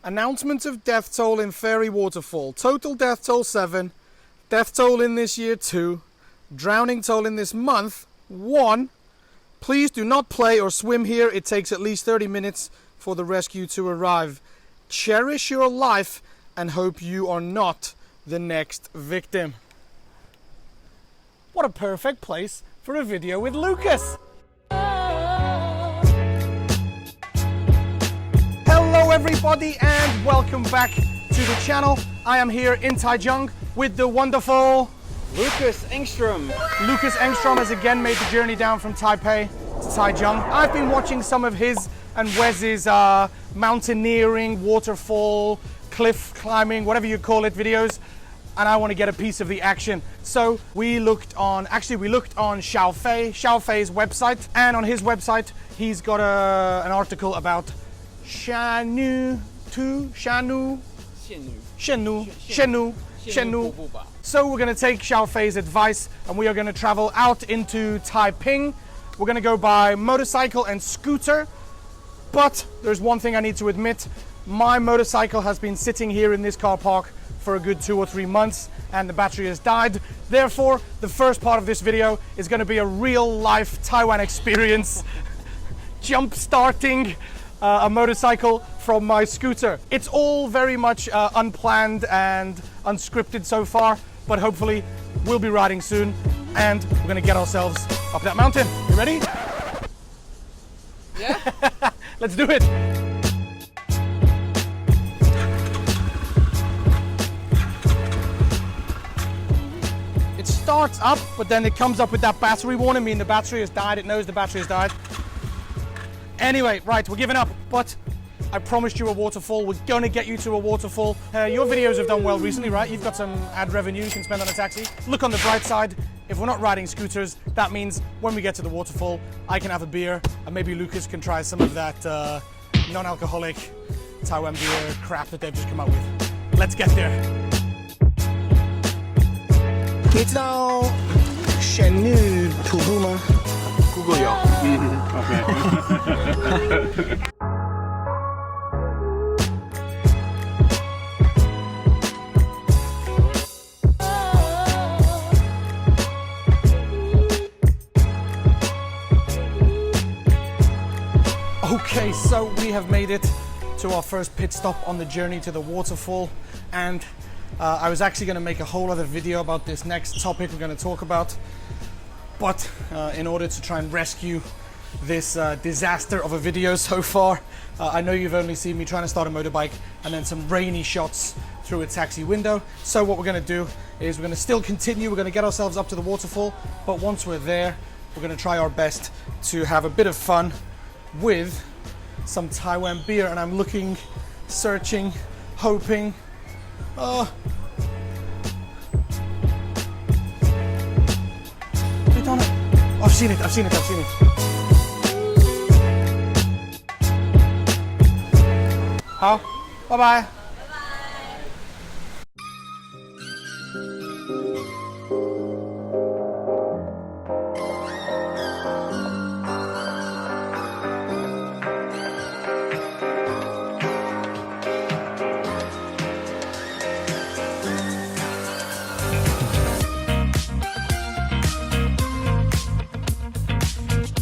Announcement of death toll in Fairy Waterfall. Total death toll 7. Death toll in this year 2. Drowning toll in this month 1. Please do not play or swim here. It takes at least 30 minutes for the rescue to arrive. Cherish your life and hope you are not the next victim. What a perfect place for a video with Lukas. Hello everybody and welcome back to the channel. I am here in Taichung with the wonderful Lukas Engstrom. Lukas Engstrom has again made the journey down from Taipei to Taichung. I've been watching some of his and Wes's mountaineering, waterfall, cliff climbing, whatever you call it, videos, and I want to get a piece of the action. So we looked on Xiaofei's website, and on his website he's got an article about Shenu. So we're going to take Xiaofei's advice and we are going to travel out into Taiping. We're going to go by motorcycle and scooter. But there's one thing I need to admit. My motorcycle has been sitting here in this car park for a good 2 or 3 months and the battery has died. Therefore, the first part of this video is going to be a real life Taiwan experience. Jump starting a motorcycle from my scooter. It's all very much unplanned and unscripted so far, but hopefully we'll be riding soon and we're gonna get ourselves up that mountain. You ready? Yeah. Let's do it. It starts up, but then it comes up with that battery warning, meaning the battery has died. It knows the battery has died. Anyway, right, we're giving up, but I promised you a waterfall. We're gonna get you to a waterfall. Your videos have done well recently, right? You've got some ad revenue you can spend on a taxi. Look on the bright side. If we're not riding scooters, that means when we get to the waterfall, I can have a beer, and maybe Lukas can try some of that non-alcoholic Taiwan Beer crap that they've just come out with. Let's get there. 你知道仙女瀑布吗？ Google 有。OK。Okay, so we have made it to our first pit stop on the journey to the waterfall, and I was actually going to make a whole other video about this next topic we're going to talk about, but in order to try and rescue this disaster of a video so far, I know you've only seen me trying to start a motorbike and then some rainy shots through a taxi window. So what we're going to do is we're going to still continue, we're going to get ourselves up to the waterfall, but once we're there, we're going to try our best to have a bit of fun with some Taiwan beer, and I'm looking, searching, hoping. I've done it. I've seen it. How? Bye bye.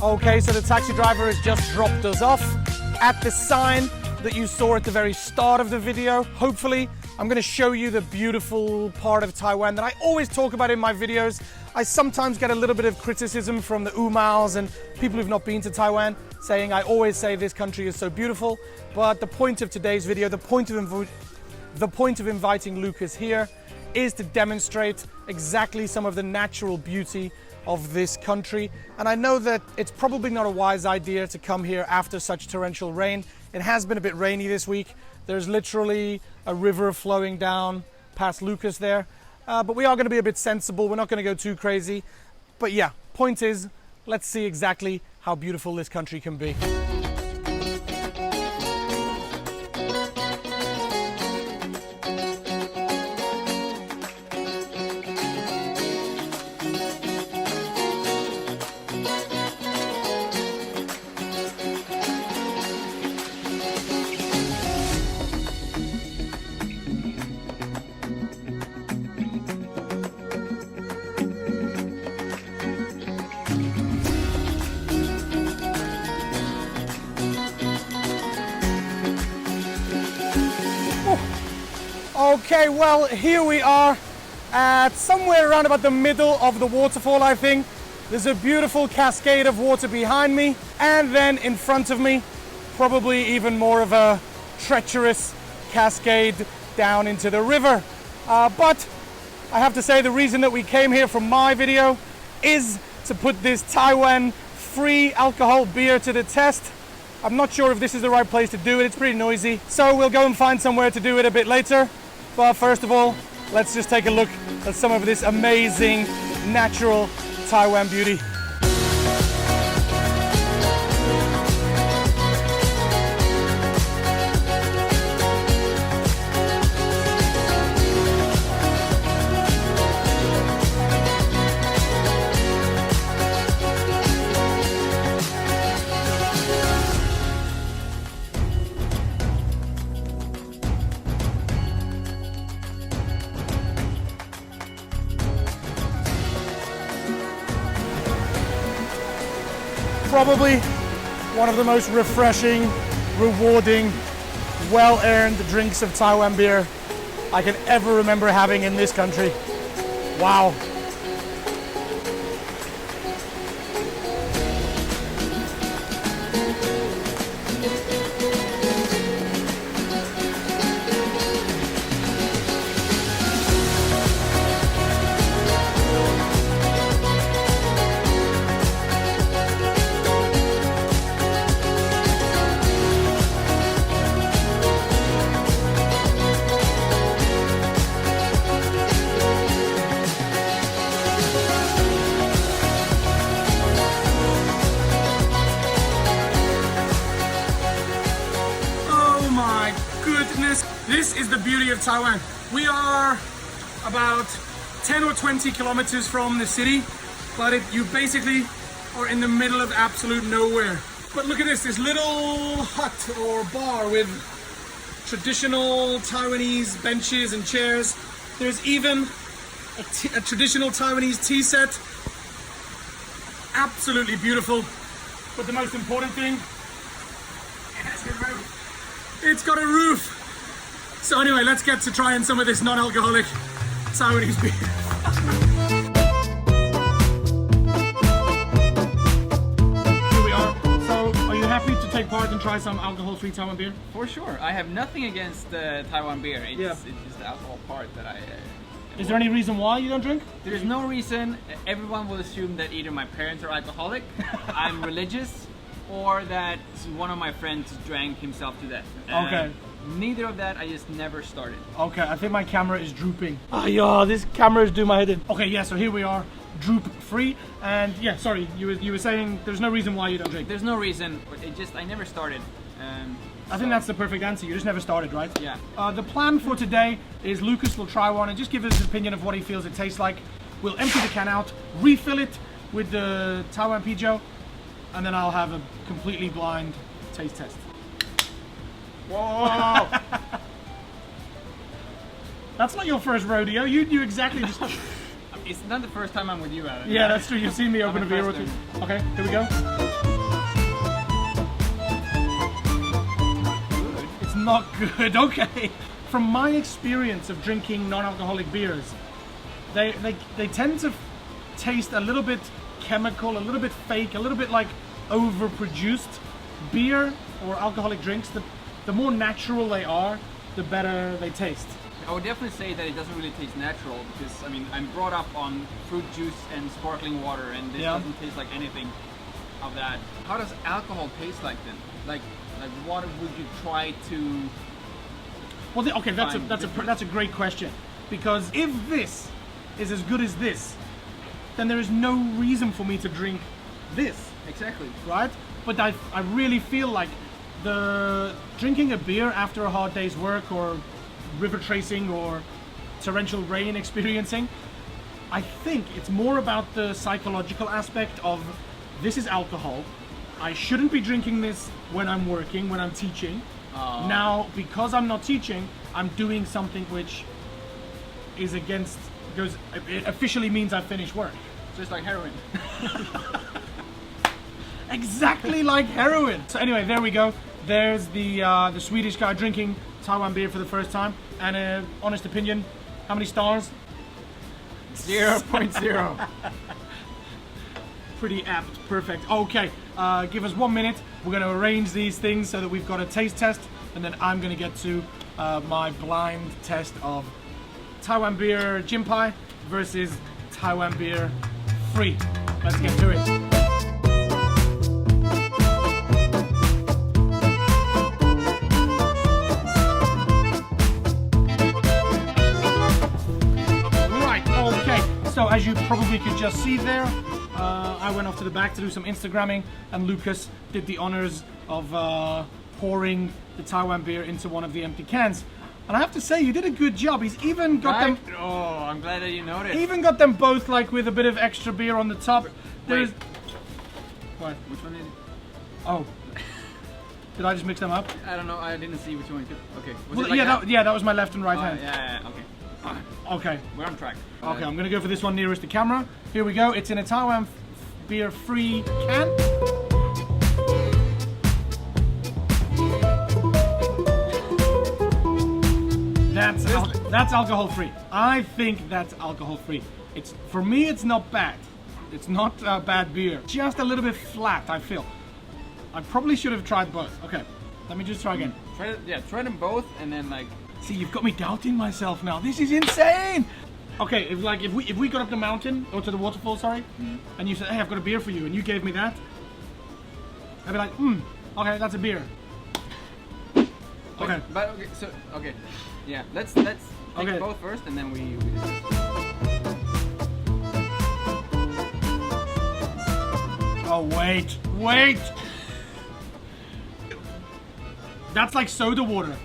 Okay, so the taxi driver has just dropped us off at the sign that you saw at the very start of the video. Hopefully, I'm going to show you the beautiful part of Taiwan that I always talk about in my videos. I sometimes get a little bit of criticism from the Umaos and people who've not been to Taiwan, saying I always say this country is so beautiful. But the point of today's video, the point of inviting Lukas here is to demonstrate exactly some of the natural beauty of this country. And I know that it's probably not a wise idea to come here after such torrential rain. It has been a bit rainy this week. There's literally a river flowing down past Lukas there. But we are going to be a bit sensible. We're not going to go too crazy. But yeah, point is, let's see exactly how beautiful this country can be. Okay, well, here we are at somewhere around about the middle of the waterfall, I think. There's a beautiful cascade of water behind me, and then in front of me, probably even more of a treacherous cascade down into the river. But I have to say the reason that we came here for my video is to put this Taiwan free alcohol beer to the test. I'm not sure if this is the right place to do it. It's pretty noisy. So we'll go and find somewhere to do it a bit later. But first of all, let's just take a look at some of this amazing natural Taiwan beauty. Probably one of the most refreshing, rewarding, well-earned drinks of Taiwan beer I can ever remember having in this country. Wow. This is the beauty of Taiwan. We are about 10 or 20 kilometers from the city, but you basically are in the middle of absolute nowhere. But look at this little hut or bar with traditional Taiwanese benches and chairs. There's even a traditional Taiwanese tea set. Absolutely beautiful. But the most important thing, it's got a roof. So anyway, let's get to trying some of this non-alcoholic Taiwanese beer. Here we are. So, are you happy to take part and try some alcohol-free Taiwan beer? For sure. I have nothing against Taiwan beer. It's just the alcohol part that I... Is there any reason why you don't drink? There's no reason. Everyone will assume that either my parents are alcoholic, I'm religious, or that one of my friends drank himself to death. Okay. Neither of that, I just never started. Okay, I think my camera is drooping. Oh, yeah, this camera is doing my head in. Okay, yeah, so here we are, droop free. And yeah, sorry, you were saying there's no reason why you don't drink. There's no reason, but I never started. I think that's the perfect answer. You just never started, right? Yeah. The plan for today is Lucas will try one and just give us his opinion of what he feels it tastes like. We'll empty the can out, refill it with the Taiwan Pijiu, and then I'll have a completely blind taste test. Whoa! That's not your first rodeo. You knew exactly just... It's not the first time I'm with you, Adam. Yeah, that's true. You've seen me open a beer or two. Okay, here we go. It's not good. Okay. From my experience of drinking non-alcoholic beers, they tend to taste a little bit chemical, a little bit fake, a little bit like overproduced. Beer or alcoholic drinks, the more natural they are, the better they taste. I would definitely say that it doesn't really taste natural because, I mean, I'm brought up on fruit juice and sparkling water, and this doesn't taste like anything of that. How does alcohol taste like then? Like what would you try to... Well, okay, that's a great question, because if this is as good as this, then there is no reason for me to drink this. Exactly. Right? But I really feel like drinking a beer after a hard day's work or river tracing or torrential rain experiencing, I think it's more about the psychological aspect of this is alcohol. I shouldn't be drinking this when I'm working, when I'm teaching. Now, because I'm not teaching, I'm doing something which is against, it officially means I finished work. So it's like heroin. Exactly like heroin. So anyway, there we go. There's the Swedish guy drinking Taiwan beer for the first time. And honest opinion, how many stars? 0.0. Pretty apt, perfect. Okay, give us 1 minute. We're going to arrange these things so that we've got a taste test, and then I'm going to get to my blind test of Taiwan beer Jinpai versus Taiwan beer free. Let's get to it. So as you probably could just see there, I went off to the back to do some Instagramming, and Lukas did the honors of pouring the Taiwan beer into one of the empty cans. And I have to say, you did a good job. He's even got them. Oh, I'm glad that you noticed. Even got them both like with a bit of extra beer on the top. There's. What? Which one is it? Oh. Did I just mix them up? I don't know. I didn't see which one. Okay. Was Well, it like yeah, that was my left and right hand. Yeah. Okay. Okay. We're on track. Okay, I'm gonna go for this one nearest the camera. Here we go. It's in a Taiwan beer free can. That's alcohol free. I think that's alcohol free. It's for me. It's not bad. It's not bad beer. Just a little bit flat. I feel. I probably should have tried both. Okay, let me just try again. Try them both, and then like. See, you've got me doubting myself now. This is insane. Okay, if we got up the mountain or to the waterfall, sorry, and you said, "Hey, I've got a beer for you," and you gave me that, I'd be like, okay, that's a beer. Okay. Okay. Yeah, let's take Okay. both first, and then we Oh wait. That's like soda water.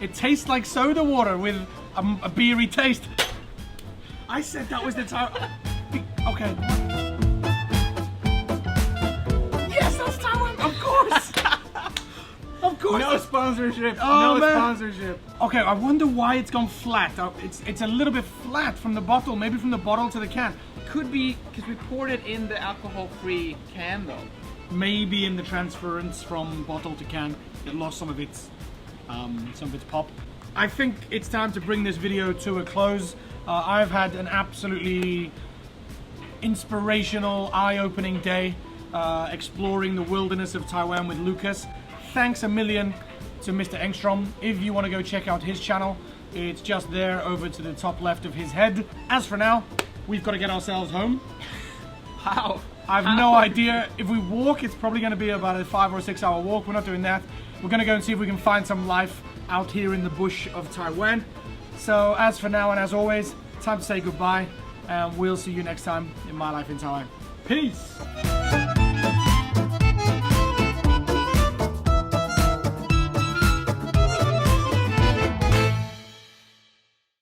It tastes like soda water with a beery taste. I said that was the time. Okay. Yes, that's Taiwan. Of course. Of course. No sponsorship. Oh, no man. sponsorship. Okay, I wonder why it's gone flat. It's a little bit flat from the bottle. Maybe from the bottle to the can. Could be because we poured it in the alcohol-free can, though. Maybe in the transference from bottle to can, it lost some of its pop. I think it's time to bring this video to a close. I've had an absolutely inspirational, eye-opening day exploring the wilderness of Taiwan with Lukas. Thanks a million to Mr. Engstrom. If you want to go check out his channel, it's just there over to the top left of his head. As for now, we've got to get ourselves home. How? I have no idea. If we walk, it's probably going to be about a 5 or 6 hour walk. We're not doing that. We're going to go and see if we can find some life out here in the bush of Taiwan. So as for now, and as always, time to say goodbye, and we'll see you next time in My Life in Taiwan. Peace!